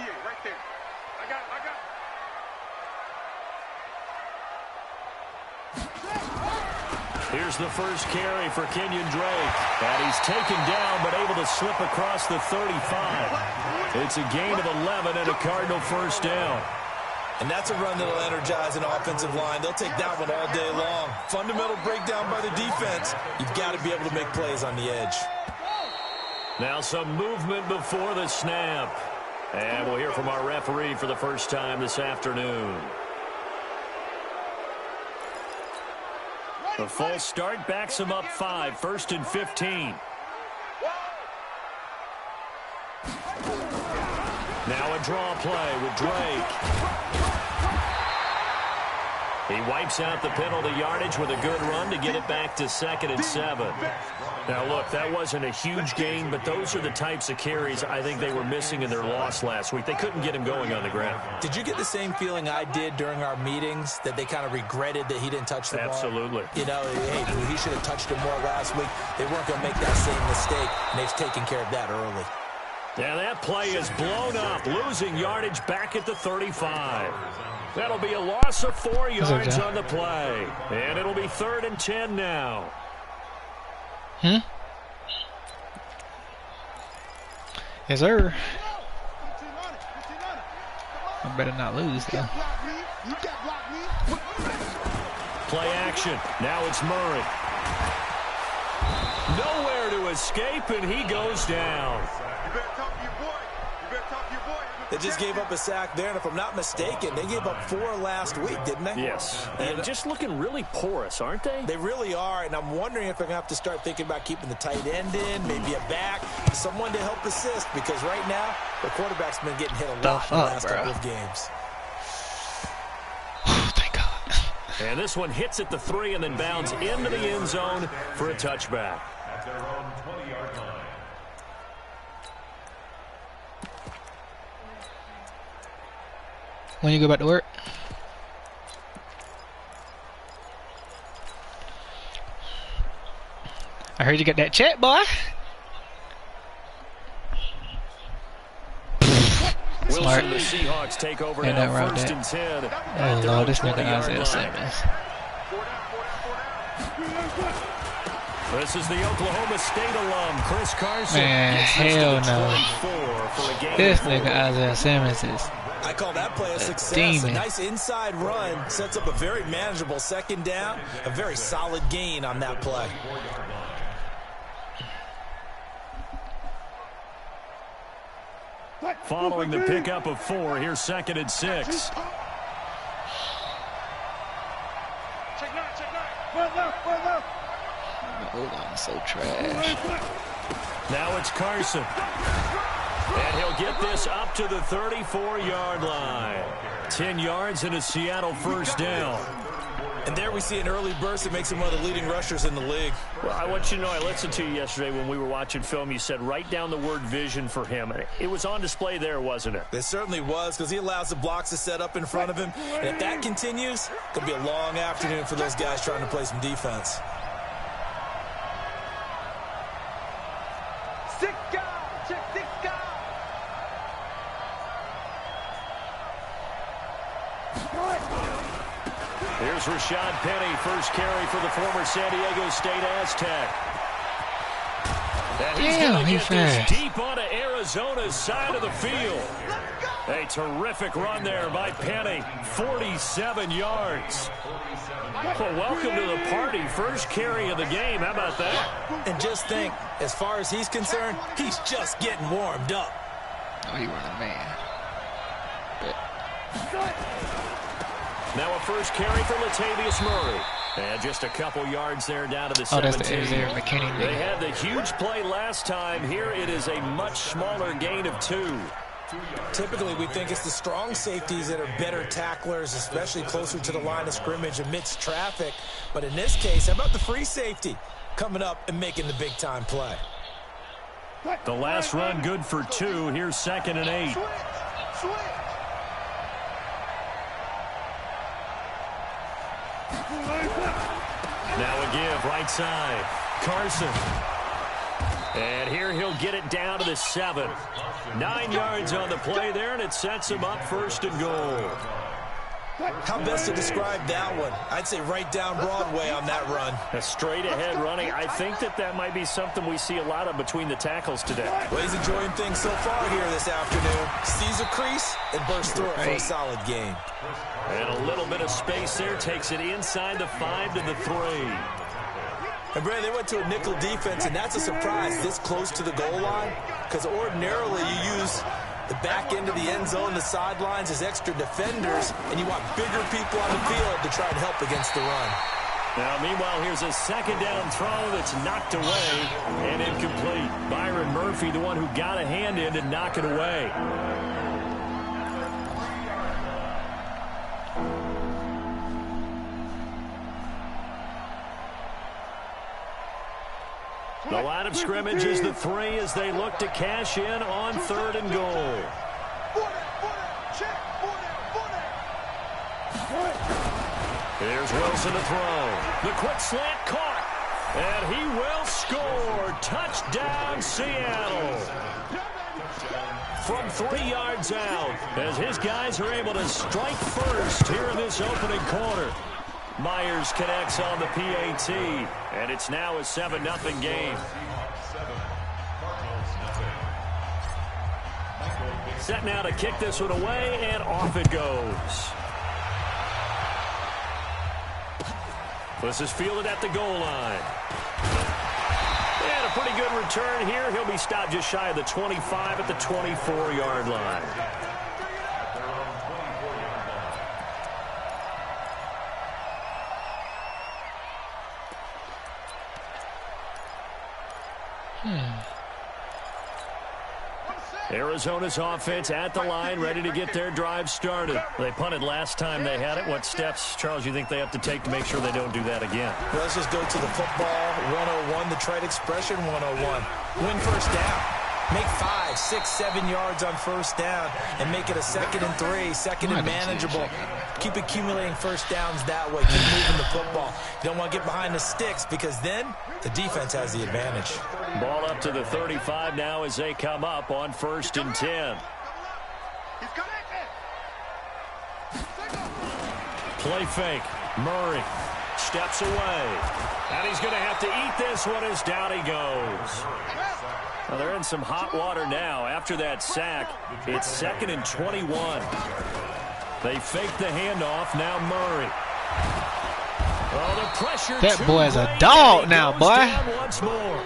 right there. I got it. Here's the first carry for Kenyon Drake. And he's taken down, but able to slip across the 35. It's a gain of 11 and a Cardinal first down. And that's a run that'll energize an offensive line. They'll take that one all day long. Fundamental breakdown by the defense. You've got to be able to make plays on the edge. Now some movement before the snap. And we'll hear from our referee for the first time this afternoon. The false start backs him up 5, 1st and 15. Now a draw play with Drake. He wipes out the penalty yardage with a good run to get it back to 2nd and 7. Now, look, that wasn't a huge gain, but those are the types of carries I think they were missing in their loss last week. They couldn't get him going on the ground. Did you get the same feeling I did during our meetings, that they kind of regretted that he didn't touch the ball? Absolutely. You know, hey, he should have touched it more last week. They weren't going to make that same mistake, and they've taken care of that early. Yeah, that play is blown up, losing yardage back at the 35. That'll be a loss of 4 yards on the play. And it'll be 3rd and 10 now. Yes, sir. I better not lose, though. Play action. Now it's Murray. Nowhere to escape, and he goes down. They just gave up a sack there, and if I'm not mistaken, they gave up 4 last week, didn't they? Yes. And just looking really porous, aren't they? They really are, and I'm wondering if they're going to have to start thinking about keeping the tight end in, maybe a back, someone to help assist, because right now, the quarterback's been getting hit a lot in the last couple of games. Thank God. And this one hits at the 3 and then bounds into the end zone for a touchback. When you go back to work? I heard you got that check, boy. Smart. Wilson, the Seahawks take over Ain't now, nothing wrong 1st with and 10. Oh, Lord, this nigga Isaiah Simmons. This is the Oklahoma State alum, Chris Carson. Man, hell no. This nigga Isaiah Simmons is... I call that play a success. Demon. A nice inside run sets up a very manageable 2nd down, a very solid gain on that play. Following the pickup of 4, here's 2nd and 6. Oh, I'm so trash. Now it's Carson. And he'll get this up to the 34-yard line. 10 yards and a Seattle first down. And there we see an early burst that makes him one of the leading rushers in the league. Well, I want you to know, I listened to you yesterday when we were watching film. You said write down the word vision for him. It was on display there, wasn't it? It certainly was, because he allows the blocks to set up in front of him. And if that continues, it'll be a long afternoon for those guys trying to play some defense. Here's Rashad Penny, first carry for the former San Diego State Aztec. And he's going to get this deep onto Arizona's side of the field. A terrific run there by Penny, 47 yards. Well, welcome to the party. First carry of the game. How about that? And just think, as far as he's concerned, he's just getting warmed up. Oh, he running man. Now a first carry for Latavius Murray. And just a couple yards there down to the 17. That's the Xavier McKinney. They had the huge play last time. Here it is a much smaller gain of 2. Typically, we think it's the strong safeties that are better tacklers, especially closer to the line of scrimmage amidst traffic. But in this case, how about the free safety coming up and making the big-time play? The last run good for 2. Here's 2nd and 8. Now a give, right side. Carson. And here he'll get it down to the 7. 9 yards on the play there, and it sets him up 1st and goal. How best to describe that one? I'd say right down Broadway on that run. A straight-ahead running. I think that might be something we see a lot of between the tackles today. Well, he's enjoying things so far here this afternoon. Sees a crease and bursts through it for a solid gain. And a little bit of space there. Takes it inside the 5 to the 3. And, Brandon, they went to a nickel defense, and that's a surprise this close to the goal line, because ordinarily you use the back end of the end zone, the sidelines as extra defenders, and you want bigger people on the field to try and help against the run. Now, meanwhile, here's a 2nd down throw that's knocked away and incomplete. Byron Murphy, the one who got a hand in to knock it away. The line of scrimmage is the 3 as they look to cash in on 3rd and goal. Here's Wilson to throw. The quick slant caught. And he will score. Touchdown, Seattle. From 3 yards out, as his guys are able to strike first here in this opening quarter. Myers connects on the PAT, and it's now a 7-0 game. Set now to kick this one away, and off it goes. This is fielded at the goal line. And a pretty good return here. He'll be stopped just shy of the 25 at the 24-yard line. Arizona's offense at the line, ready to get their drive started. They punted last time they had it. What steps, Charles, you think they have to take to make sure they don't do that again? Well, let's just go to the football 101, the trite expression 101. Win first down. Make 5, 6, 7 yards on first down and make it a 2nd and 3, 2nd and manageable. Keep accumulating first downs that way. Keep moving the football. You don't want to get behind the sticks because then the defense has the advantage. Ball up to the 35 now as they come up on 1st and 10. Play fake. Murray steps away. And he's going to have to eat this one as down he goes. Well, they're in some hot water now. After that sack, it's 2nd and 21. They fake the handoff. Now Murray. Oh, the pressure. That boy's a dog now, boy. Once more.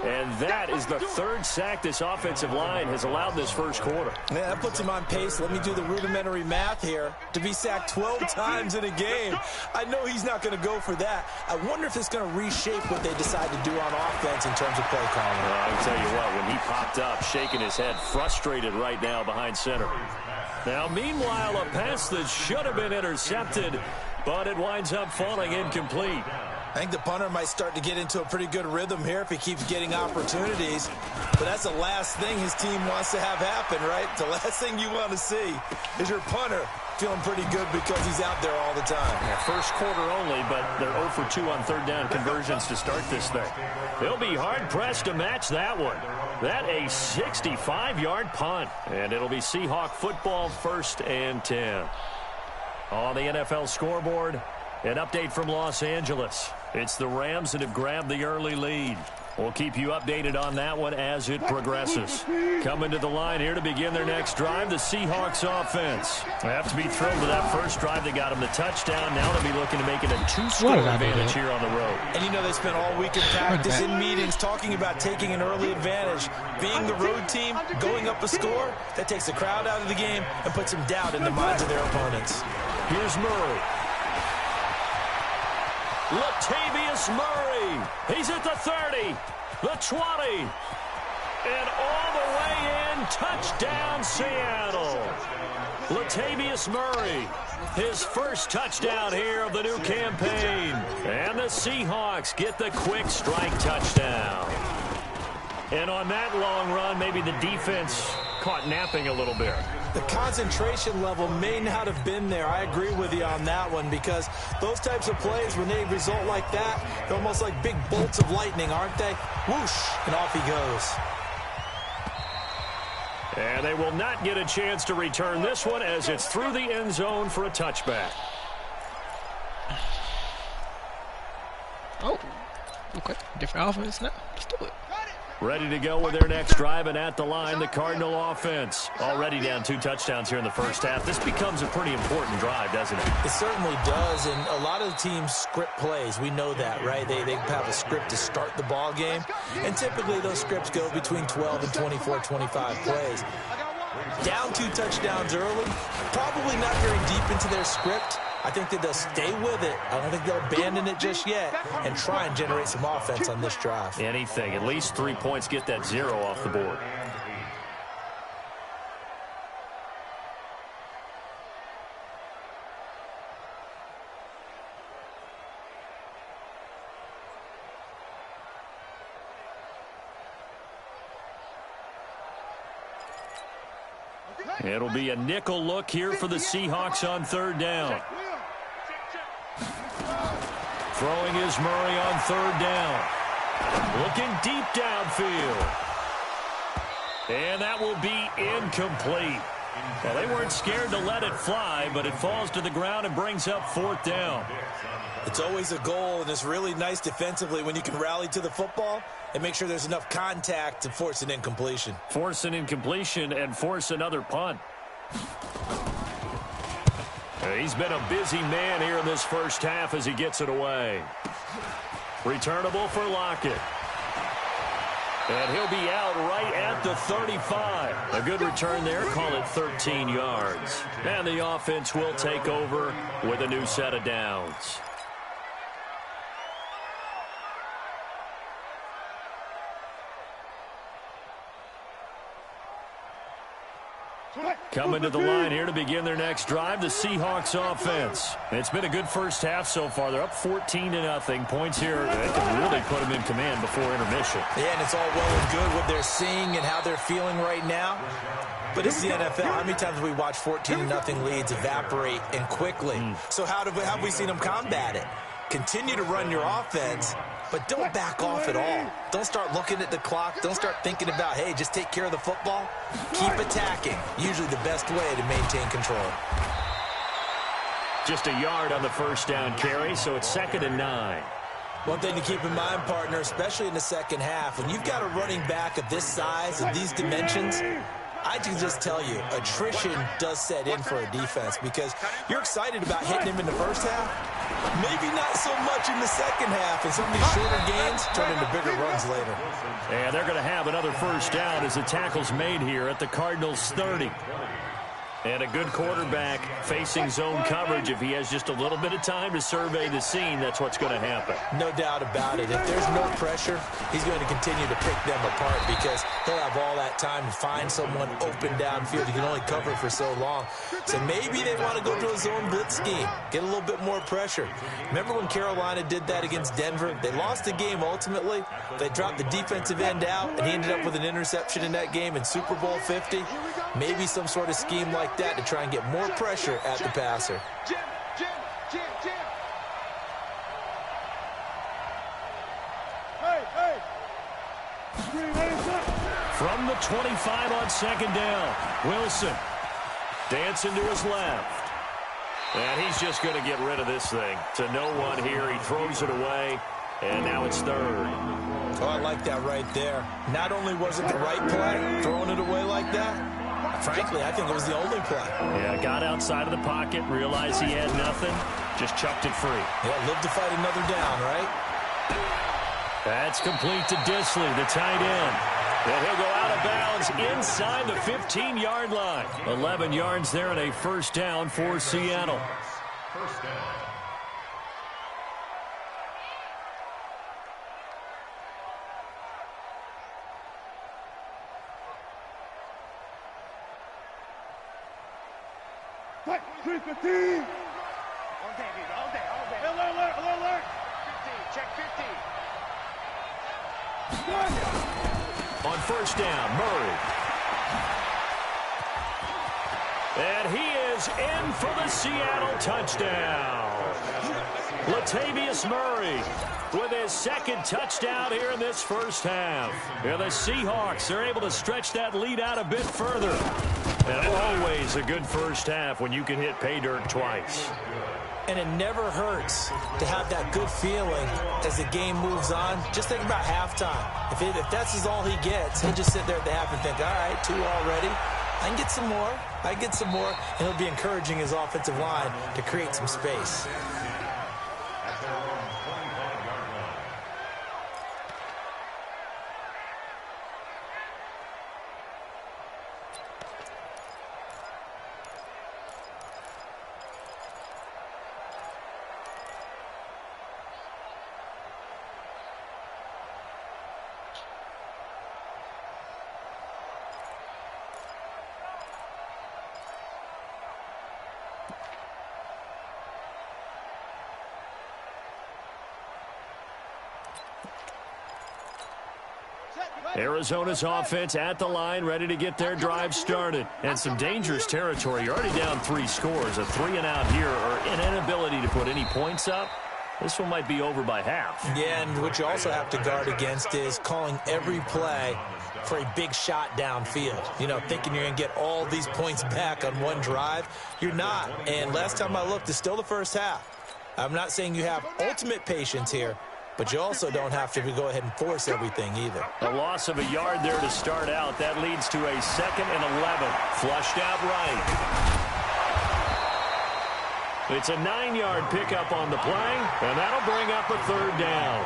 And that is the 3rd sack this offensive line has allowed this first quarter. Yeah, that puts him on pace. Let me do the rudimentary math here. To be sacked 12 times in a game, I know he's not going to go for that. I wonder if it's going to reshape what they decide to do on offense in terms of play calling. Well, I can tell you what, when he popped up, shaking his head, frustrated right now behind center. Now, meanwhile, a pass that should have been intercepted, but it winds up falling incomplete. I think the punter might start to get into a pretty good rhythm here if he keeps getting opportunities. But that's the last thing his team wants to have happen, right? The last thing you want to see is your punter feeling pretty good because he's out there all the time. Yeah, first quarter only, but they're 0 for 2 on 3rd down conversions to start this thing. They'll be hard-pressed to match that one. That a 65-yard punt. And it'll be Seahawk football 1st and 10. On the NFL scoreboard, an update from Los Angeles. It's the Rams that have grabbed the early lead. We'll keep you updated on that one as it progresses. Coming to the line here to begin their next drive, the Seahawks offense. They have to be thrilled with that first drive. They got them the touchdown. Now they'll be looking to make it a 2-score advantage here on the road. And you know they spent all week in practice, in meetings, talking about taking an early advantage. Being the road team, going up a score, that takes the crowd out of the game and puts some doubt in the minds of their opponents. Here's Murray. Latavius Murray. He's at the 30, the 20, and all the way in. Touchdown, Seattle. Latavius Murray, his first touchdown here of the new campaign. And the Seahawks get the quick strike touchdown. And on that long run, maybe the defense caught napping a little bit. The concentration level may not have been there. I agree with you on that one, because those types of plays, when they result like that, they're almost like big bolts of lightning, aren't they? Whoosh, and off he goes. And they will not get a chance to return this one as it's through the end zone for a touchback. Oh, okay. Different offense now. Let's do it. Ready to go with their next drive, and at the line, the Cardinal offense. Already down 2 touchdowns here in the first half. This becomes a pretty important drive, doesn't it? It certainly does, and a lot of the teams script plays. We know that, right? They have a script to start the ball game, and typically those scripts go between 12 and 24, 25 plays. Down 2 touchdowns early, probably not very deep into their script. I think that they'll stay with it. I don't think they'll abandon it just yet and try and generate some offense on this drive. Anything. At least 3 points. Get that 0 off the board. It'll be a nickel look here for the Seahawks on 3rd down. Throwing is Murray on 3rd down. Looking deep downfield. And that will be incomplete. Well, they weren't scared to let it fly, but it falls to the ground and brings up 4th down. It's always a goal, and it's really nice defensively when you can rally to the football and make sure there's enough contact to force an incompletion. Force an incompletion and force another punt. He's been a busy man here in this first half as he gets it away. Returnable for Lockett. And he'll be out right at the 35. A good return there. Call it 13 yards. And the offense will take over with a new set of downs. Coming to the line here to begin their next drive, the Seahawks offense. It's been a good first half so far. They're up 14-0. Points here, they can really put them in command before intermission. Yeah, and it's all well and good what they're seeing and how they're feeling right now. But it's the NFL. How many times have we watched 14-0 leads evaporate and quickly? So how have we seen them combat it? Continue to run your offense, but don't back off at all. Don't start looking at the clock. Don't start thinking about, hey, just take care of the football. Keep attacking. Usually the best way to maintain control. Just a yard on the first down carry, so it's 2nd and 9. One thing to keep in mind, partner, especially in the second half, when you've got a running back of this size and these dimensions, I can just tell you, attrition does set in for a defense because you're excited about hitting him in the first half. Maybe not so much in the second half, and some of these shorter gains turn into bigger runs later. And they're going to have another first down as the tackle's made here at the Cardinals' 30. And a good quarterback facing zone coverage. If he has just a little bit of time to survey the scene, that's what's going to happen. No doubt about it. If there's no pressure, he's going to continue to pick them apart because he'll have all that time to find someone open downfield. He can only cover for so long. So maybe they want to go to a zone blitz scheme, get a little bit more pressure. Remember when Carolina did that against Denver? They lost the game ultimately. They dropped the defensive end out, and he ended up with an interception in that game in Super Bowl 50. Maybe some sort of scheme like that to try and get more pressure at the passer. From the 25 on 2nd down, Wilson dancing to his left. And he's just going to get rid of this thing to no one here. He throws it away, and now it's 3rd. Oh, I like that right there. Not only was it the right play, throwing it away like that, frankly, I think it was the only play. Yeah, got outside of the pocket, realized he had nothing, just chucked it free. Yeah, live to fight another down, right? That's complete to Disley, the tight end. And he'll go out of bounds inside the 15-yard line. 11 yards there and a first down for Seattle. First down. Fight, 315. All day, baby, all day, all day. Alert. 15, check 15. On first down, Murray. And he is in for the Seattle touchdown. Latavius Murray with his second touchdown here in this first half. And the Seahawks are able to stretch that lead out a bit further. And always a good first half when you can hit pay dirt twice. And it never hurts to have that good feeling as the game moves on. Just think about halftime. If that's all he gets, he'll just sit there at the half and think, all right, 2 already. I can get some more. I can get some more. And he'll be encouraging his offensive line to create some space. Arizona's offense at the line, ready to get their drive started. And some dangerous territory. You're already down 3 scores. A 3-and-out here, or an inability to put any points up. This one might be over by half. Yeah, and what you also have to guard against is calling every play for a big shot downfield. You know, thinking you're going to get all these points back on one drive. You're not. And last time I looked, it's still the first half. I'm not saying you have ultimate patience here, but you also don't have to go ahead and force everything either. A loss of a yard there to start out. That leads to a 2nd and 11. Flushed out right. It's a 9-yard pickup on the play, and that'll bring up a 3rd down.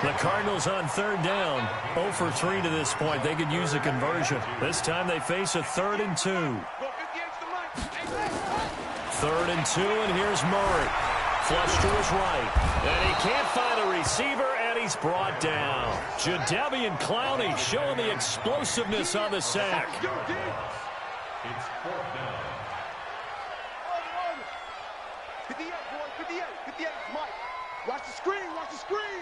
The Cardinals on 3rd down, 0 for 3 to this point. They could use a conversion. This time they face a 3rd and 2. 3rd and 2, and here's Murray. Flush to his right, and he can't find a receiver, and he's brought down. Jadeveon Clowney showing the explosiveness on the sack. It's 4th down. 58, boys, 58, 58, Mike. Watch the screen, watch the screen.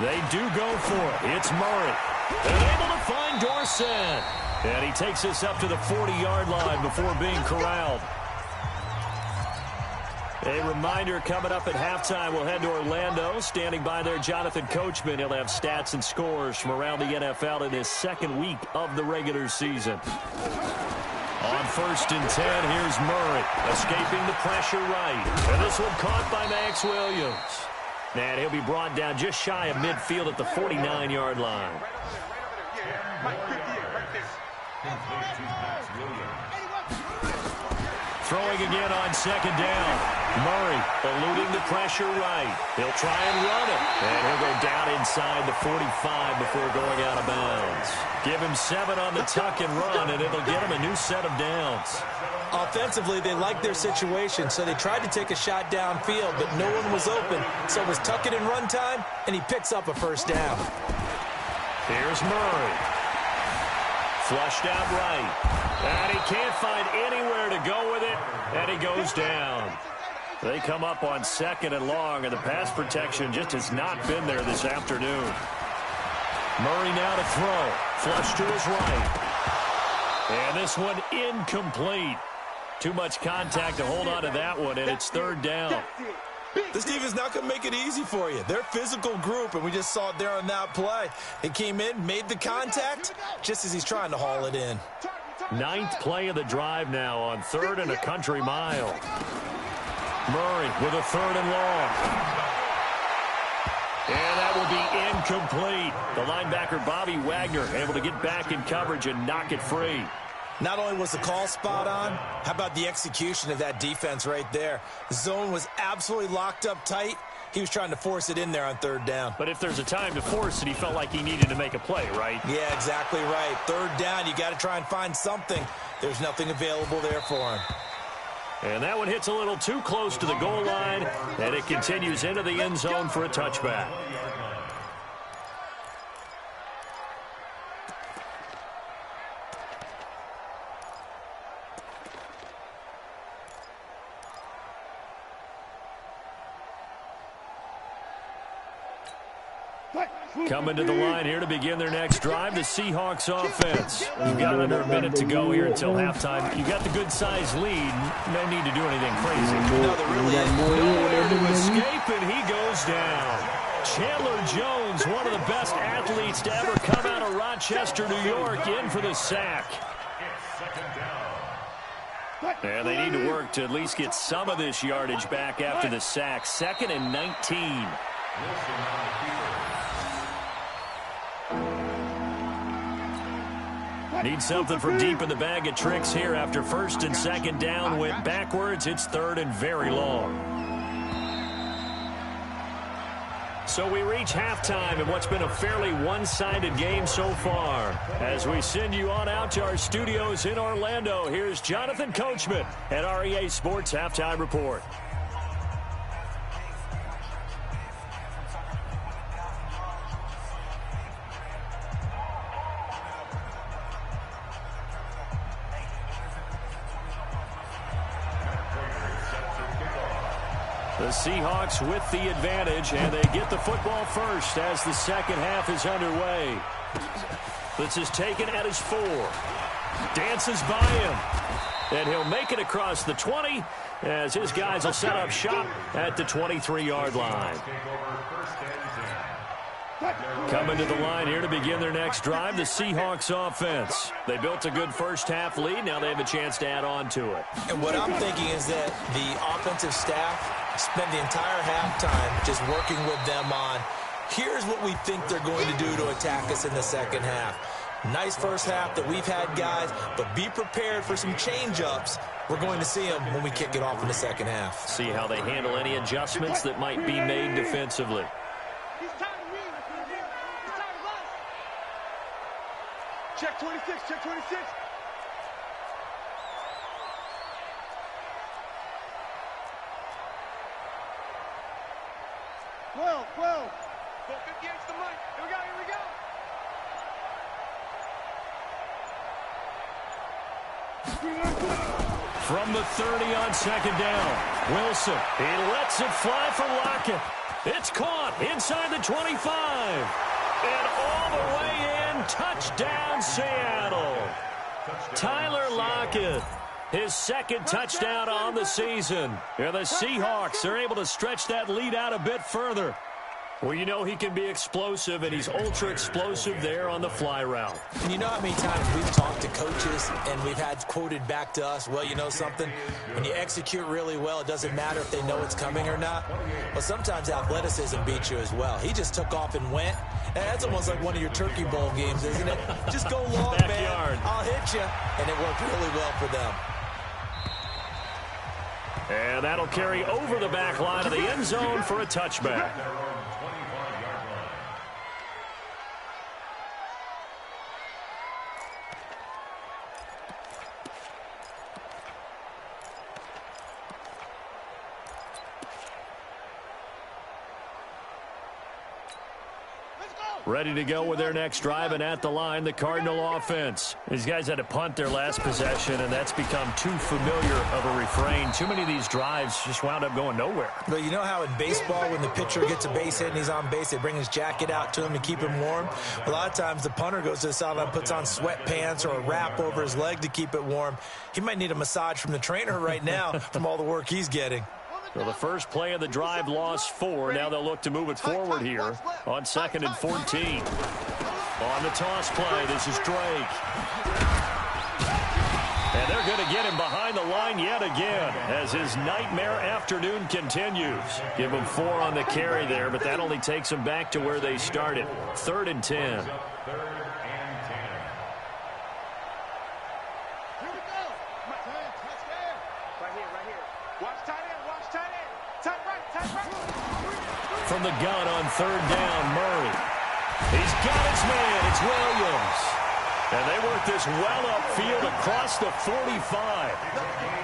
They do go for it. It's Murray. And able to find Dorsett. And he takes us up to the 40-yard line before being corralled. A reminder coming up at halftime, we'll head to Orlando. Standing by there, Jonathan Coachman. He'll have stats and scores from around the NFL in his 2nd week of the regular season. On 1st and 10, here's Murray. Escaping the pressure right. And this one caught by Max Williams. And he'll be brought down just shy of midfield at the 49-yard line. Throwing again on 2nd down. Murray eluding the pressure right. He'll try and run it. And he'll go down inside the 45 before going out of bounds. Give him 7 on the tuck and run, and it'll get him a new set of downs. Offensively, they liked their situation, so they tried to take a shot downfield, but no one was open. So it was tuck it and run time, and he picks up a 1st down. Here's Murray. Flushed out right. And he can't find anywhere to go with it, and he goes down. They come up on 2nd and long, and the pass protection just has not been there this afternoon. Murray now to throw. Flush to his right. And this one incomplete. Too much contact to hold on to that one, and it's 3rd down. This team is not going to make it easy for you. They're a physical group, and we just saw it there on that play. He came in, made the contact, just as he's trying to haul it in. 9th play of the drive now on 3rd and a country mile. Murray with a 3rd and long. And that will be incomplete. The linebacker, Bobby Wagner, able to get back in coverage and knock it free. Not only was the call spot on, how about the execution of that defense right there? The zone was absolutely locked up tight. He was trying to force it in there on 3rd down. But if there's a time to force it, he felt like he needed to make a play, right? Yeah, exactly right. 3rd down, you got to try and find something. There's nothing available there for him. And that one hits a little too close to the goal line, and it continues into the end zone for a touchback. Coming to the line here to begin their next drive, the Seahawks offense. We've got under a minute to go here until halftime. You got the good-sized lead. No need to do anything crazy. No, there really is nowhere to escape, and he goes down. Chandler Jones, one of the best athletes to ever come out of Rochester, New York, in for the sack. And they need to work to at least get some of this yardage back after the sack. 2nd and 19. Need something from deep in the bag of tricks here after 1st and 2nd down. Went backwards. It's 3rd and very long. So we reach halftime in what's been a fairly one-sided game so far. As we send you on out to our studios in Orlando, here's Jonathan Coachman at REA Sports Halftime Report. The Seahawks with the advantage, and they get the football first as the second half is underway. This is taken at his 4. Dances by him. And he'll make it across the 20 as his guys will set up shop at the 23-yard line. Coming to the line here to begin their next drive, the Seahawks offense. They built a good first-half lead. Now they have a chance to add on to it. And what I'm thinking is that the offensive staff spend the entire halftime just working with them on, here's what we think they're going to do to attack us in the second half. Nice first half that we've had, guys, but be prepared for some change-ups. We're going to see them when we kick it off in the second half. See how they handle any adjustments that might be made defensively. Check 26, check 26. Well. 458's the mic. Here we go. From the 30 on 2nd down, Wilson. He lets it fly for Lockett. It's caught inside the 25. And all the way in, touchdown Seattle. Tyler Lockett, his 2nd touchdown on the season. And the Seahawks are able to stretch that lead out a bit further. Well, you know he can be explosive, and he's ultra-explosive there on the fly route. And you know how many times we've talked to coaches and we've had quoted back to us, well, you know something? When you execute really well, it doesn't matter if they know it's coming or not. Well, sometimes athleticism beats you as well. He just took off and went. And that's almost like one of your Turkey Bowl games, isn't it? Just go long, man. I'll hit you. And it worked really well for them. And that'll carry over the back line of the end zone for a touchback. Ready to go with their next drive, and at the line, the Cardinal offense. These guys had to punt their last possession, and that's become too familiar of a refrain. Too many of these drives just wound up going nowhere. But you know how in baseball, when the pitcher gets a base hit and he's on base, they bring his jacket out to him to keep him warm? A lot of times the punter goes to the sideline, puts on sweatpants or a wrap over his leg to keep it warm. He might need a massage from the trainer right now from all the work he's getting. So the first play of the drive lost 4. Now they'll look to move it forward here on 2nd and 14. On the toss play, this is Drake. And they're going to get him behind the line yet again as his nightmare afternoon continues. Give him 4 on the carry there, but that only takes them back to where they started. 3rd and 10. From the gun on 3rd down, Murray. He's got his man. It's Williams. And they work this well upfield across the 45.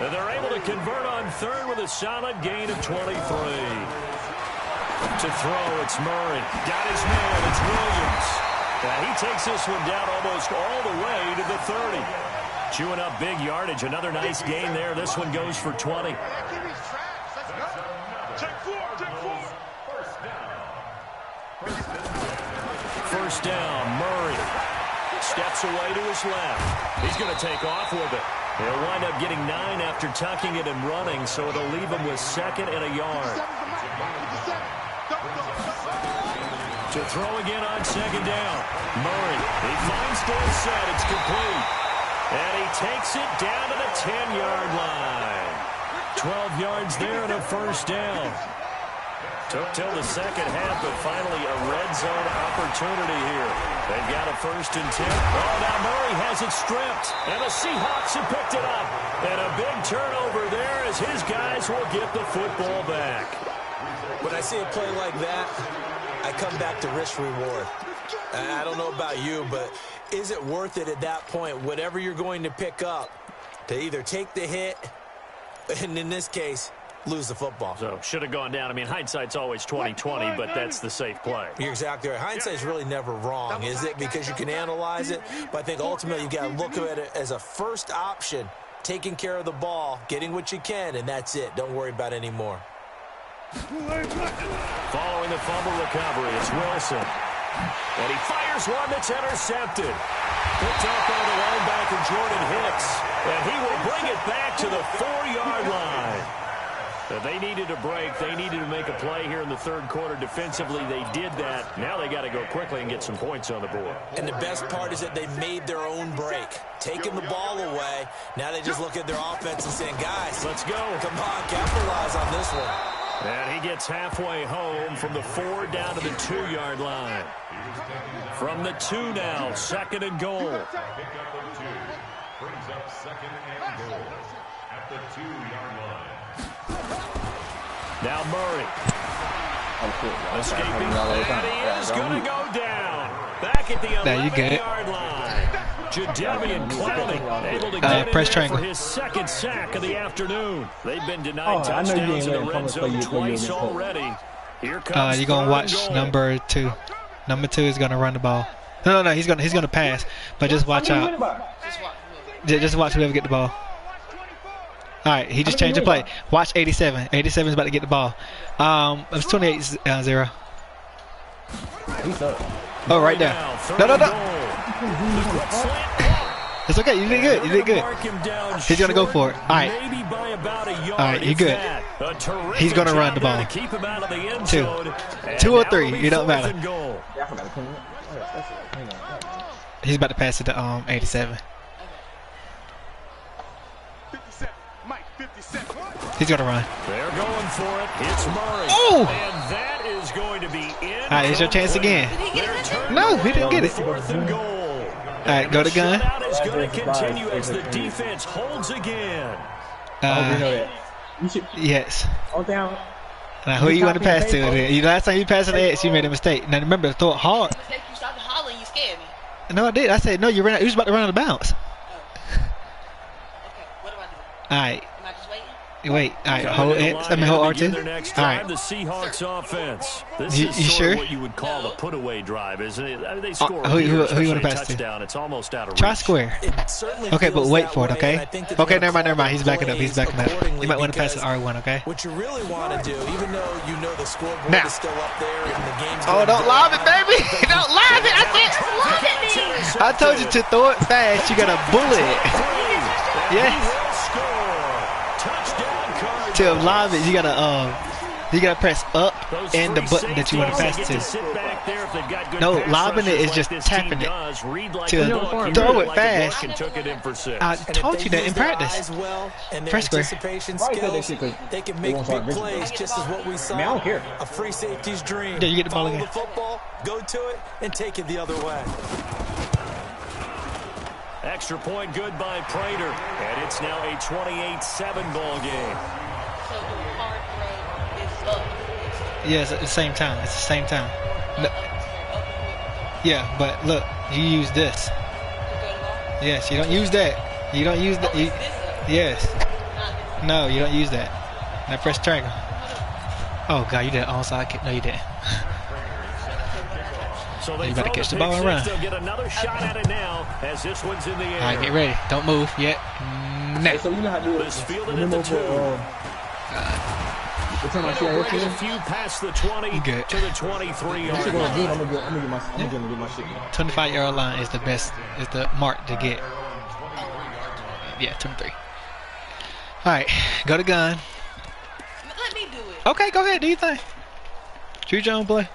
And they're able to convert on 3rd with a solid gain of 23. To throw, it's Murray. Got his man. It's Williams. And he takes this one down almost all the way to the 30. Chewing up big yardage. Another nice gain there. This one goes for 20. Check 4. first down. Murray steps away to his left. He's going to take off with it. He'll wind up getting 9 after tucking it and running, so it'll leave him with 2nd and a yard. To throw again on 2nd down. Murray, he finds Dorsett. It's complete. And he takes it down to the 10-yard line. 12 yards there and a first down. Took till the second half, but finally a red zone opportunity here. They've got a 1st and 10. Oh, now Murray has it stripped, and the Seahawks have picked it up. And a big turnover there as his guys will get the football back. When I see a play like that, I come back to risk-reward. I don't know about you, but is it worth it at that point, whatever you're going to pick up, to either take the hit, and in this case, lose the football? So, should have gone down. I mean, hindsight's always 20/20, but that's the safe play. You're exactly right. Hindsight's really never wrong, is it? Because you can analyze it, but I think ultimately you've got to look at it as a first option, taking care of the ball, getting what you can, and that's it. Don't worry about any more. Following the fumble recovery, it's Wilson. And he fires one that's intercepted. Picked up by the linebacker, Jordan Hicks. And he will bring it back to the 4-yard line. They needed a break. They needed to make a play here in the third quarter defensively. They did that. Now they got to go quickly and get some points on the board. And the best part is that they made their own break, taking the ball away. Now they just look at their offense and saying, guys, let's go. Come on, capitalize on this one. And he gets halfway home from the 4 down to the 2-yard line. From the 2 now, 2nd and goal. Brings up 2nd and goal at the 2-yard line. Now Murray. Escaping, and he is going to go down. Back at the 11-yard line. Jadeveon Clowney able to get press in triangle for his 2nd sack of the afternoon. They've been denied touchdowns in the red zone twice already. Here comes you're going to watch number 2. Number 2 is going to run the ball. No, he's going to pass, but just watch out. Just watch whoever get the ball. All right, he just changed the play. Watch 87. 87 is about to get the ball. It was 28-0. Oh, right there. No. It's okay. You did good. You did good. He's going to go for it. All right. All right, you're good. He's going to run the ball. 2 or 3. It don't matter. He's about to pass it to 87. He's going to run. They're going for it. It's Murray. Oh! And that is going to be in. All right, here's your chance again. No, he didn't get it. 4th and goal. All right, go to gun. Shutout is going to continue as the defense holds again. Yes. Now, who you want to pass to? Last time you passed to the X, you made a mistake. Now, remember to throw it hard. You started hollering, you scared me. No, I did. I said, no, you was about to run out of bounds. Okay, what do I do? All right. Am I just waiting? Wait, all right, hold X. I mean, hold R2. All right. The Seahawks offense. This You is sure? what you would call a put-away drive, isn't it? I mean, they score who you want to pass pass to? touchdown. It's almost out of Try reach. square. Okay, but wait for it, okay? Okay, never mind. He's backing up. You might want to pass to R1, okay? What you really want to do, even though you know the scoreboard now. is still up there and the game's don't lob it, baby! Don't lob it! I told you to throw it fast. You got to bullet it. Yes. To lob it, you gotta press up and the button that you want to pass to. No, lobbing it is just tapping it. To throw it fast. I taught you that in practice. Press square. They can make big plays, just as what we saw. I don't care. A free safety's dream. Yeah, you get the ball again. Follow the football, go to it, and take it the other way. Extra point good by Prater. And it's now a 28-7 ball game. So the hard throw is up. Yes, at the same time. It's the same time. No. Yeah, but look, you use this. Yes, you don't use that. You don't use that. Yes. No, you don't use that. Now press triangle. Oh, God, you did an onside kick. No, you didn't. So you better catch the ball and run. They'll get another shot at it now as this one's in the air. All right, get ready. Don't move yet. Now. So you know how to do it. This fielded at the 2. What time I see It'll I bring hit a few past the 20 to the 23-yard going good. line. I'm gonna get my shit. 25-yard line is the best, is the mark to get. Yeah, 23. All right, go to gun. Let me do it. Okay, go ahead. Do your thing. Choose your own play.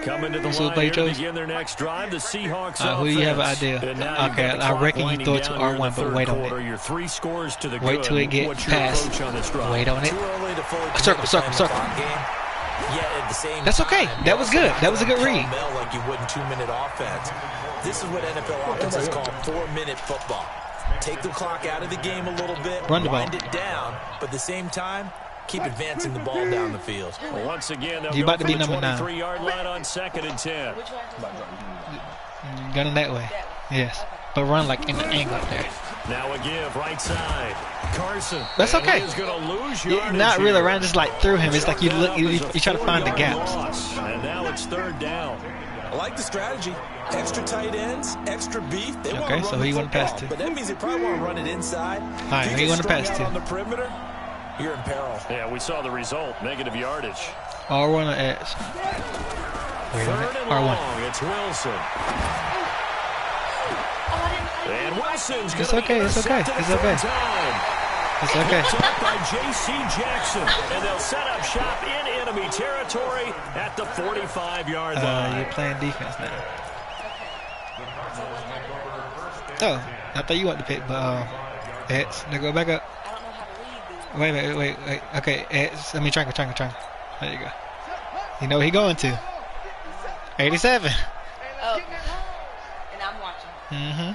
Coming to the So line play here to chose? begin their next drive. The Seahawks Who do you have an offense. idea? And now you've Okay, got the I clock reckon you winding throw it to down here in the R1, but third wait on quarter. it. Your 3 scores to the Wait good. till it get What's your past. approach on this drive? Wait on it. Too early to fully commit Circle, to circle, playing the circle. clock game. Yet at the same That's time, okay. That was good. That was a good read. pell-mell like you would in 2-minute offense. This is what NFL offenses call 4-minute football. Take the clock out of the game a little bit, Run the ball. wind it down, but at the same time, keep advancing the ball down the field. Well, once again, they'll You go about to for be the number 9. 23-yard line on 2nd and 10. Which one? Gun it that way. Yes, but run like in the angle up there. Now a give, right side. Carson. That's And okay. He's going to lose Yeah, yardage not really here. around, just like through him. It's like you look, you try to find the 4-yard gaps. loss. And now it's 3rd down. I like the strategy. Extra tight ends, extra beef. They want to Okay, run so the who you want to pass football, to? but that means they probably want to run it inside. All right, If who you get want to pass strung to? out on the perimeter, you're in peril. Yeah, we saw the result. Negative yardage. R1 or X? Wait on it. 3rd and R1. long. It's Wilson. And Wilson's going It's to okay, be it's okay, intercepted it's a okay. third time. It's okay. Picked up by J.C. Jackson. And they'll set up shop in enemy territory at the 45-yard line. You're playing defense now. Oh, I thought you wanted to pick, but X. Now go back up. I don't know how to read this. Wait. Okay, X. Let me triangle. There you go. You know what he going to? 87. Oh. And I'm watching. Mm-hmm.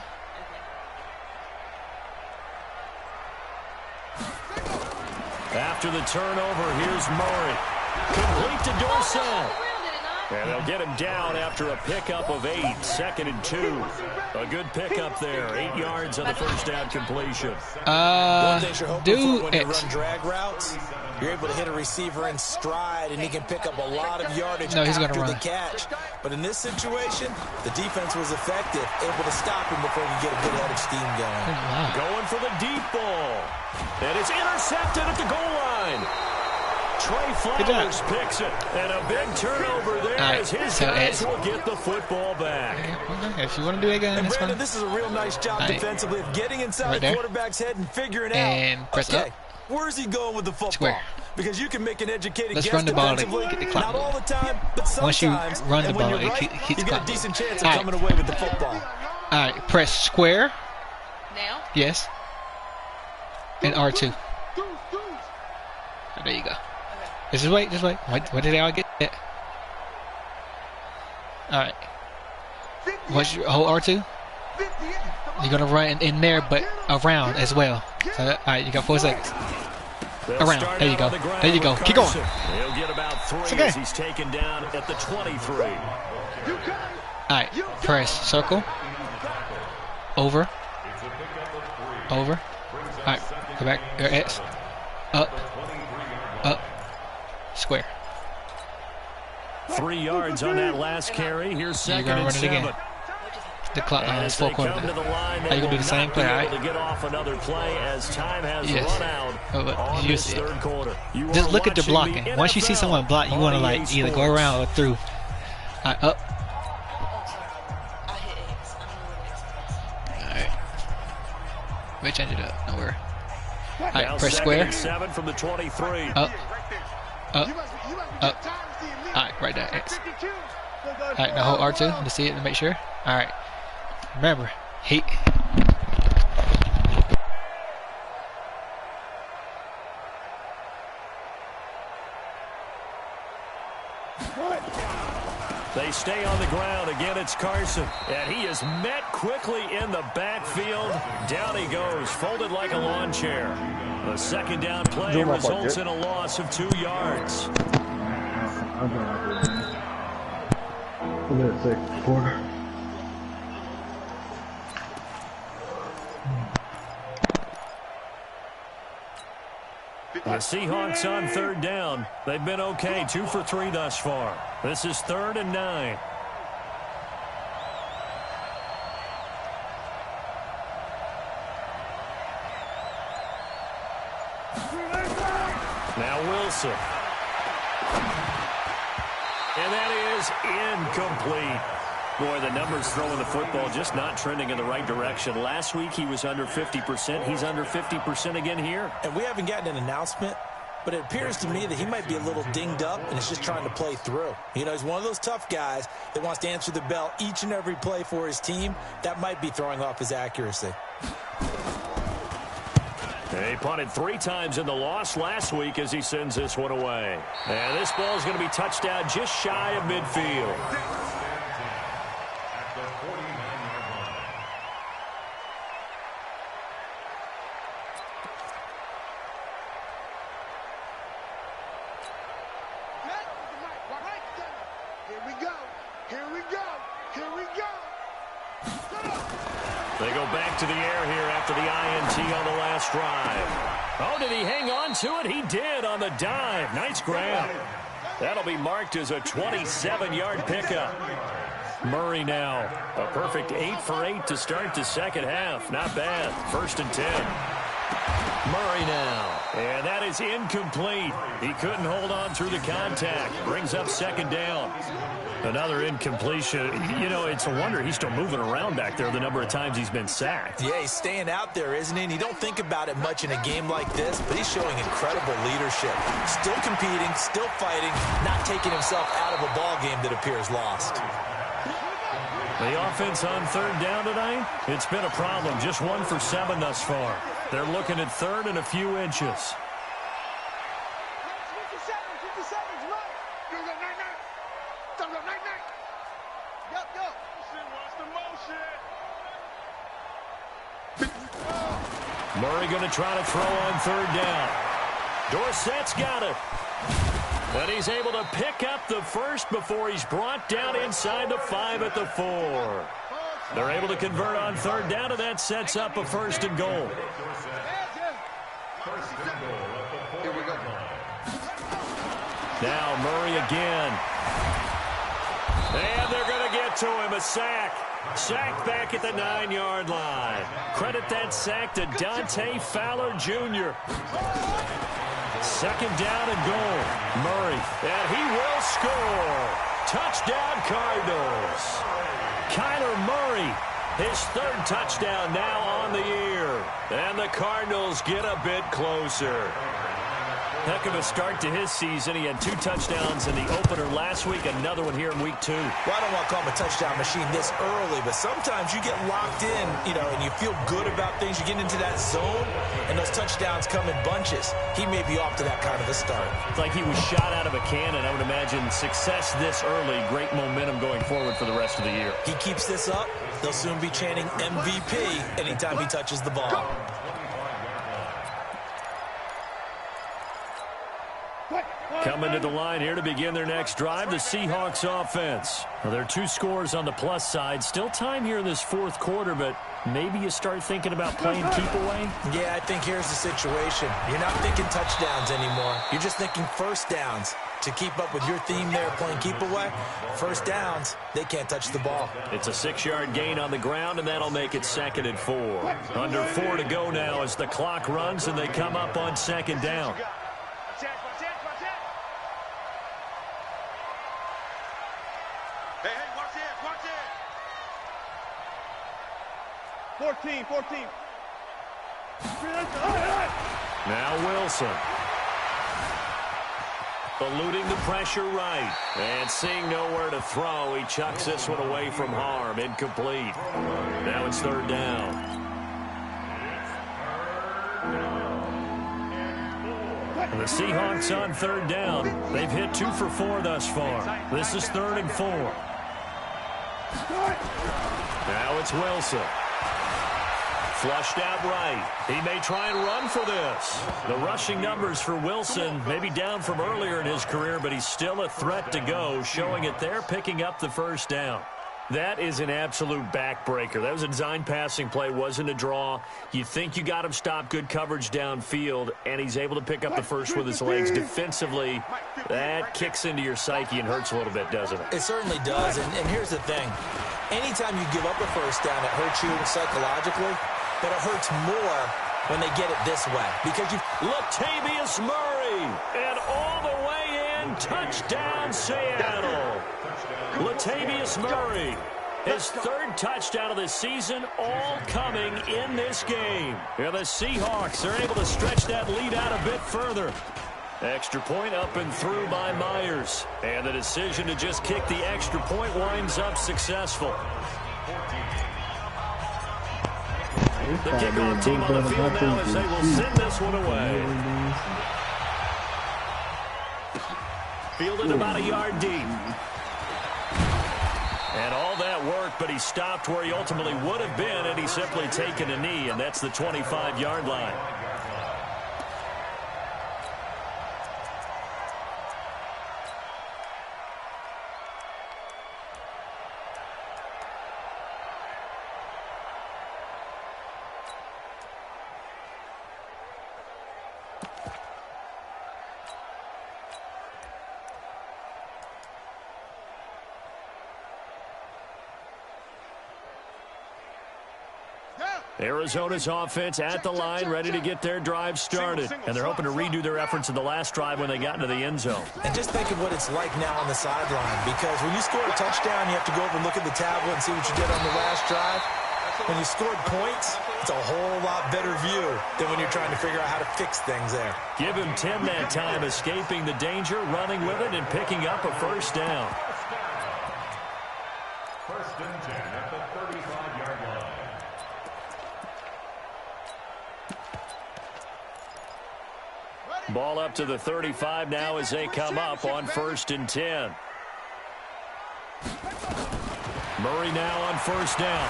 After the turnover, here's Murray. Complete to Dorsett. And they'll get him down after a pickup of 8. 2nd and 2. A good pickup there. 8 yards on the first down completion. One thing you're hoping for Do when you it. run drag routes, you're able to hit a receiver in stride, and he can pick up a lot of yardage No, he's gonna after the run. catch. But in this situation, the defense was effective, able to stop him before he get a good head of steam going. Wow. Going for the deep ball. And it's intercepted at the goal line. Trey Flowers picks it. And a big turnover there All right, as his so guys Ed. will get the football back. Okay, if you want to do it again, And that's Brandon, fine. this is a real nice job All right. defensively of getting inside Right the there. quarterback's head and figuring And out, press okay, up. where's he going with the football? Square. Because you can make an educated Let's guess run the ball to defensively, get the clock not all moving. the time, but sometimes. Once you run the and when ball, you're it right, keeps you the got clock a decent moving. chance of All right. coming away with the football. All right, press square. Now? Yes. And R2. There you go. Just wait. What did they all get? All right. What's your whole R2? You're gonna run in there, but around as well. So all right, you got 4 seconds. They'll Around. start There you out go. on the ground There you go. with Keep going. Carson. He'll get about 3 It's okay. as he's taken down at the 23. All right, press circle. Over. All right, go back. X. Up. Square. 3 yards on that last carry. Here's 2nd gonna and run it again. 7. The clock And is as 4 they come quarters. to the line, Are they you gonna do will the same not play? be All able right. to get off another play as time has Yes. run out But on you this see it. third quarter. You Just are look at the watching blocking. Once you see NFL someone block, you want to on like EA either go Sports. around or through. All right, up. Oh, sorry. I hit X. I don't know what X was. All right. We change it up. Don't worry. All Now right, press 2nd square. and 7 from the 23. Up. Up. All right, right there. X. All right, now hold R2 to see it and make sure. All right. Remember, he. They stay on the ground. Again, it's Carson. And he is met quickly in the backfield. Down he goes, folded like a lawn chair. The 2nd down play results in a loss of 2 yards. I'm in the 6th quarter. The Seahawks on 3rd down. They've been okay, 2 for 3 thus far. This is 3rd and 9. Wilson. And that is incomplete. Boy, the numbers throwing the football just not trending in the right direction. Last week he was under 50%. He's under 50% again here. And we haven't gotten an announcement, but it appears to me that he might be a little dinged up and is just trying to play through. You know, he's one of those tough guys that wants to answer the bell each and every play for his team. That might be throwing off his accuracy. He punted 3 times in the loss last week as he sends this one away. And this ball is going to be touchdown just shy of midfield. They go back to the air here after the INT on the last drive. Oh, did he hang on to it? He did on the dive. Nice grab. That'll be marked as a 27-yard pickup. Murray now. A perfect 8 for 8 to start the second half. Not bad. 1st and 10. Murray now. And that is incomplete. He couldn't hold on through the contact. Brings up 2nd down. Another incompletion. You know, it's a wonder he's still moving around back there the number of times he's been sacked. Yeah, he's staying out there, isn't he? And you don't think about it much in a game like this, but he's showing incredible leadership. Still competing, still fighting, not taking himself out of a ball game that appears lost. The offense on 3rd down tonight, it's been a problem. Just 1 for 7 thus far. They're looking at 3rd and a few inches. Murray going to try to throw on 3rd down. Dorsett's got it. But he's able to pick up the first before he's brought down inside the 5 at the 4. They're able to convert on 3rd down, and that sets up a 1st and goal. Now Murray again. And they're going to get to him. A sack. Sacked back at the 9-yard line. Credit that sack to Dante Fowler Jr. 2nd down and goal. Murray. And he will score. Touchdown Cardinals. Kyler Murray. His 3rd touchdown now on the year. And the Cardinals get a bit closer. Heck of a start to his season. He had 2 touchdowns in the opener last week, another one here in week 2. Well, I don't want to call him a touchdown machine this early, but sometimes you get locked in, you know, and you feel good about things. You get into that zone, and those touchdowns come in bunches. He may be off to that kind of a start. It's like he was shot out of a cannon. I would imagine success this early, great momentum going forward for the rest of the year. He keeps this up, they'll soon be chanting MVP anytime he touches the ball. Coming to the line here to begin their next drive, the Seahawks offense. Well, there are 2 scores on the plus side. Still time here in this 4th quarter, but maybe you start thinking about playing keep away? Yeah, I think here's the situation. You're not thinking touchdowns anymore. You're just thinking 1st downs. To keep up with your theme there, playing keep away, 1st downs, they can't touch the ball. It's a 6-yard gain on the ground, and that'll make it 2nd and 4. Under 4 to go now as the clock runs, and they come up on 2nd down. Hey, watch it, watch it. 14. Now Wilson. Eluding the pressure right. And seeing nowhere to throw, he chucks this one away from harm. Incomplete. Now it's 3rd down. And the Seahawks on 3rd down. They've hit 2 for 4 thus far. This is 3rd and 4. Now it's Wilson. Flushed out right. He may try and run for this. The rushing numbers for Wilson may be down from earlier in his career, but he's still a threat to go, showing it there, picking up the 1st down. That is an absolute backbreaker. That was a design passing play, wasn't a draw. You think you got him stopped, good coverage downfield, and he's able to pick up the first with his legs. Defensively, that kicks into your psyche and hurts a little bit, doesn't it? It certainly does, and here's the thing. Anytime you give up a 1st down, it hurts you psychologically, but it hurts more when they get it this way. Because you Latavius Murray Murray. And all the way in, touchdown Seattle. Latavius Murray, his third touchdown of the season, all coming in this game. And the Seahawks are able to stretch that lead out a bit further. Extra point up and through by Myers. And the decision to just kick the extra point winds up successful. The kickoff team on the field now as they will send this one away. Fielded about a yard deep. And all that work, but he stopped where he ultimately would have been had he simply taken a knee, and that's the 25-yard line. Arizona's offense at the line, ready to get their drive started. And they're hoping to redo their efforts in the last drive when they got into the end zone. And just think of what it's like now on the sideline, because when you score a touchdown, you have to go over and look at the tablet and see what you did on the last drive. When you scored points, it's a whole lot better view than when you're trying to figure out how to fix things there. Give him 10 that time, escaping the danger, running with it, and picking up a first down. First and 10 at the 35-yard line. Ball up to the 35 now as they come up on 1st and 10. Murray now on first down.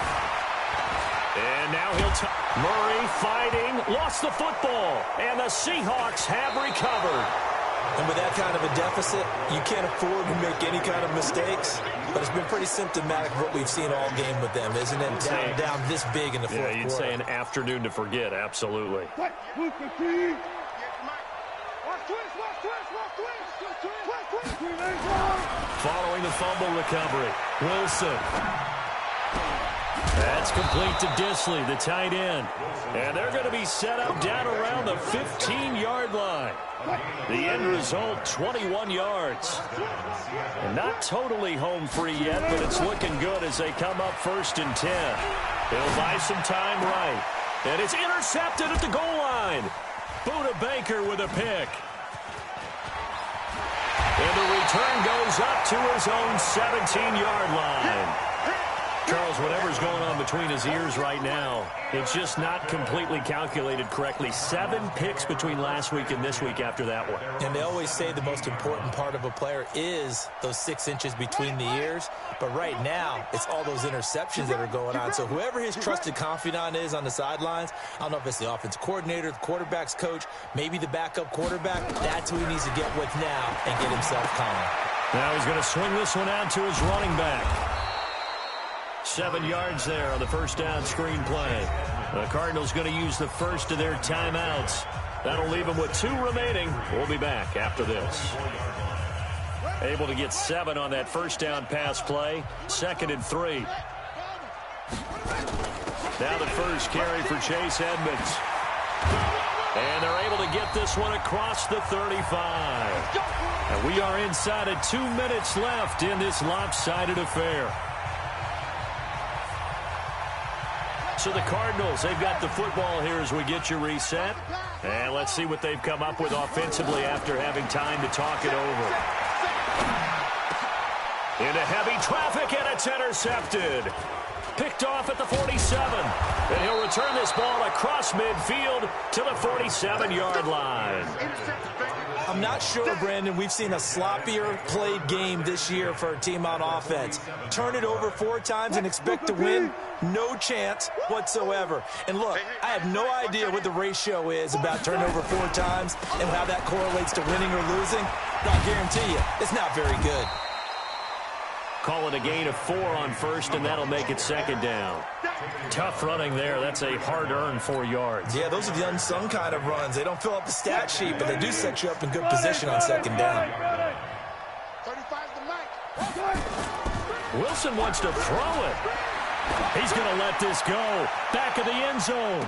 And now Murray fighting, lost the football, and the Seahawks have recovered. And with that kind of a deficit, you can't afford to make any kind of mistakes. But it's been pretty symptomatic of what we've seen all game with them, isn't it? Down this big in the fourth quarter. Yeah, you'd say an afternoon to forget, absolutely. Following the fumble recovery, Wilson. That's complete to Disley, the tight end. And they're going to be set up down around the 15-yard line. The end result, 21 yards. And not totally home free yet, but it's looking good as they come up 1st and 10. They'll buy some time right. And it's intercepted at the goal line. Buda Baker with a pick. And the return goes up to his own 17-yard line. Charles, whatever's going on between his ears right now, it's just not completely calculated correctly. 7 picks between last week and this week after that one. And they always say the most important part of a player is those 6 inches between the ears. But right now, it's all those interceptions that are going on. So whoever his trusted confidant is on the sidelines, I don't know if it's the offensive coordinator, the quarterback's coach, maybe the backup quarterback, that's who he needs to get with now and get himself calm. Now he's going to swing this one out to his running back. 7 yards there on the first down screen play. The Cardinals going to use the first of their timeouts. That'll leave them with 2 remaining. We'll be back after this. Able to get 7 on that first down pass play. 2nd and 3. Now the first carry for Chase Edmonds. And they're able to get this one across the 35. And we are inside of 2 minutes left in this lopsided affair. So the Cardinals, they've got the football here as we get you reset. And let's see what they've come up with offensively after having time to talk it over. Into heavy traffic, and it's intercepted. Picked off at the 47. And he'll return this ball across midfield to the 47-yard line. I'm not sure, Brandon, we've seen a sloppier played game this year for a team on offense. Turn it over 4 times and expect to win? No chance whatsoever. And look, I have no idea what the ratio is about turning over 4 times and how that correlates to winning or losing. But I guarantee you, it's not very good. Call it a gain of 4 on first, and that'll make it 2nd down. Tough running there. That's a hard-earned 4 yards. Yeah, those are the unsung kind of runs. They don't fill up the stat sheet, but they do set you up in good position on 2nd down. Wilson wants to throw it. He's going to let this go. Back of the end zone.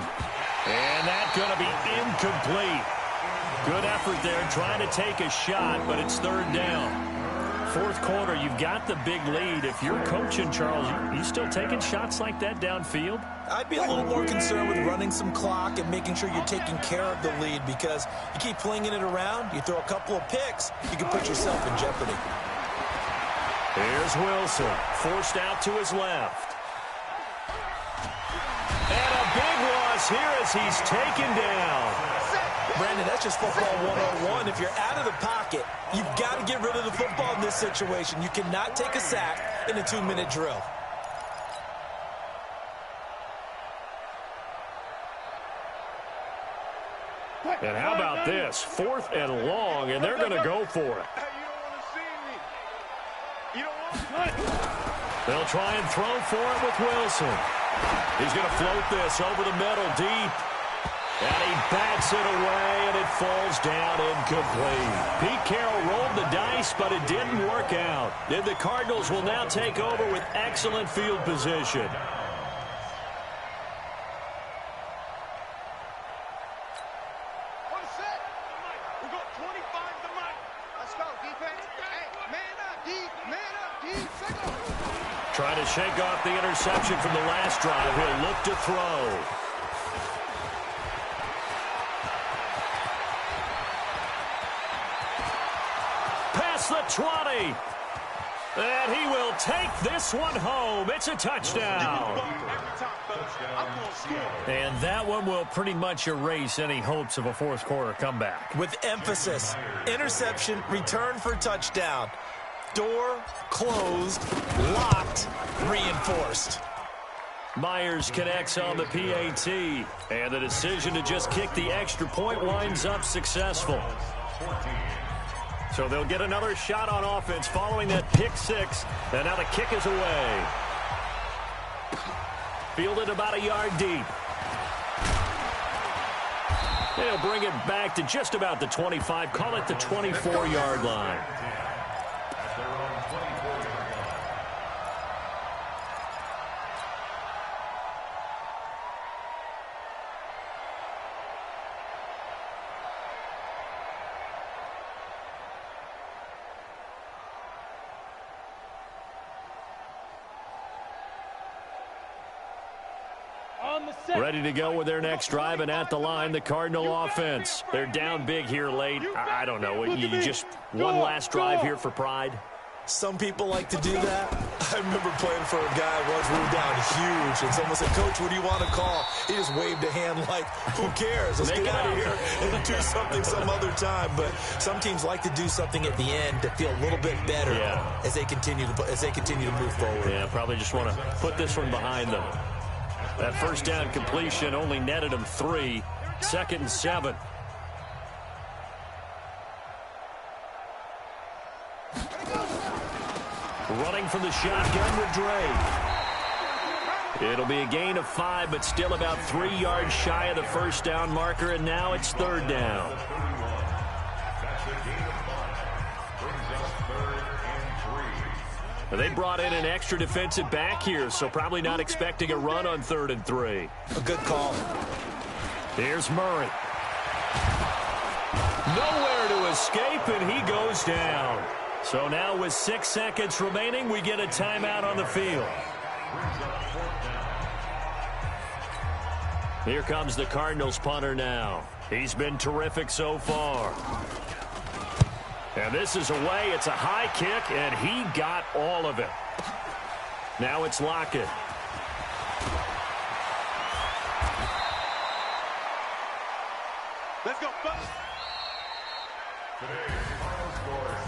And that's going to be incomplete. Good effort there, trying to take a shot, but it's third down. Fourth quarter, you've got the big lead. If you're coaching, Charles, you still taking shots like that downfield? I'd be a little more concerned with running some clock and making sure you're taking care of the lead, because you keep flinging it around, you throw a couple of picks, you can put yourself in jeopardy. Here's Wilson, forced out to his left. And a big loss here as he's taken down. Brandon, that's just football 101. If you're out of the pocket, you've got to get rid of the football in this situation. You cannot take a sack in a 2-minute drill. And how about this? 4th and long, and they're going to go for it. They'll try and throw for it with Wilson. He's going to float this over the middle deep. And he bats it away, and it falls down incomplete. Pete Carroll rolled the dice, but it didn't work out. And the Cardinals will now take over with excellent field position. We got 25 to Mike. Let's go, defense. Hey, man up, D. Trying to shake off the interception from the last drive. He'll look to throw. Past the 20. And he will take this one home. It's a touchdown. And that one will pretty much erase any hopes of a fourth quarter comeback. With emphasis, interception, return for touchdown. Door closed, locked, reinforced. Myers connects on the PAT, and the decision to just kick the extra point winds up successful. So they'll get another shot on offense following that pick six, and now the kick is away. Fielded about a yard deep. They'll bring it back to just about the 25, call it the 24-yard line. Ready to go with their next drive, and at the line, the Cardinal offense. They're down big here late. I don't know. You just one last drive here for pride? Some people like to do that. I remember playing for a guy once. We were down huge, and someone said, "Coach, what do you want to call?" He just waved a hand like, "Who cares? Let's get out of here and do something some other time." But some teams like to do something at the end to feel a little bit better as they continue to move forward. Yeah, probably just want to put this one behind them. That first down completion only netted him 3. 2nd and 7. Running from the shotgun with Dre. It'll be a gain of 5, but still about 3 yards shy of the first down marker, and now it's 3rd down. They brought in an extra defensive back here, so probably not expecting a run on 3rd and 3. A good call. Here's Murray. Nowhere to escape, and he goes down. So now with 6 seconds remaining, we get a timeout on the field. Here comes the Cardinals punter now. He's been terrific so far. And this is away. It's a high kick, and he got all of it. Now it's Lockett. Let's go.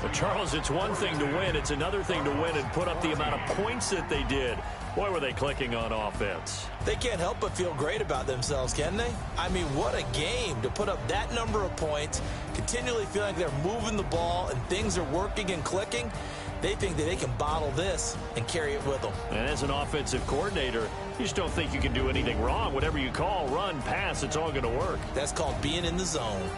Well, Charles, it's one thing to win. It's another thing to win and put up the amount of points that they did. Boy, were they clicking on offense. They can't help but feel great about themselves, can they? I mean, what a game to put up that number of points, continually feel like they're moving the ball and things are working and clicking. They think that they can bottle this and carry it with them. And as an offensive coordinator, you just don't think you can do anything wrong. Whatever you call, run, pass, it's all going to work. That's called being in the zone.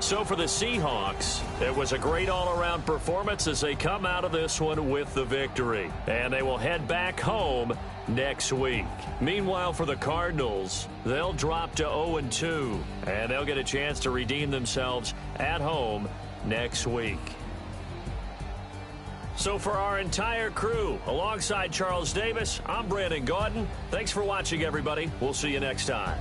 So for the Seahawks, it was a great all-around performance as they come out of this one with the victory. And they will head back home next week. Meanwhile, for the Cardinals, they'll drop to 0-2, and they'll get a chance to redeem themselves at home next week. So for our entire crew, alongside Charles Davis, I'm Brandon Gaudin. Thanks for watching, everybody. We'll see you next time.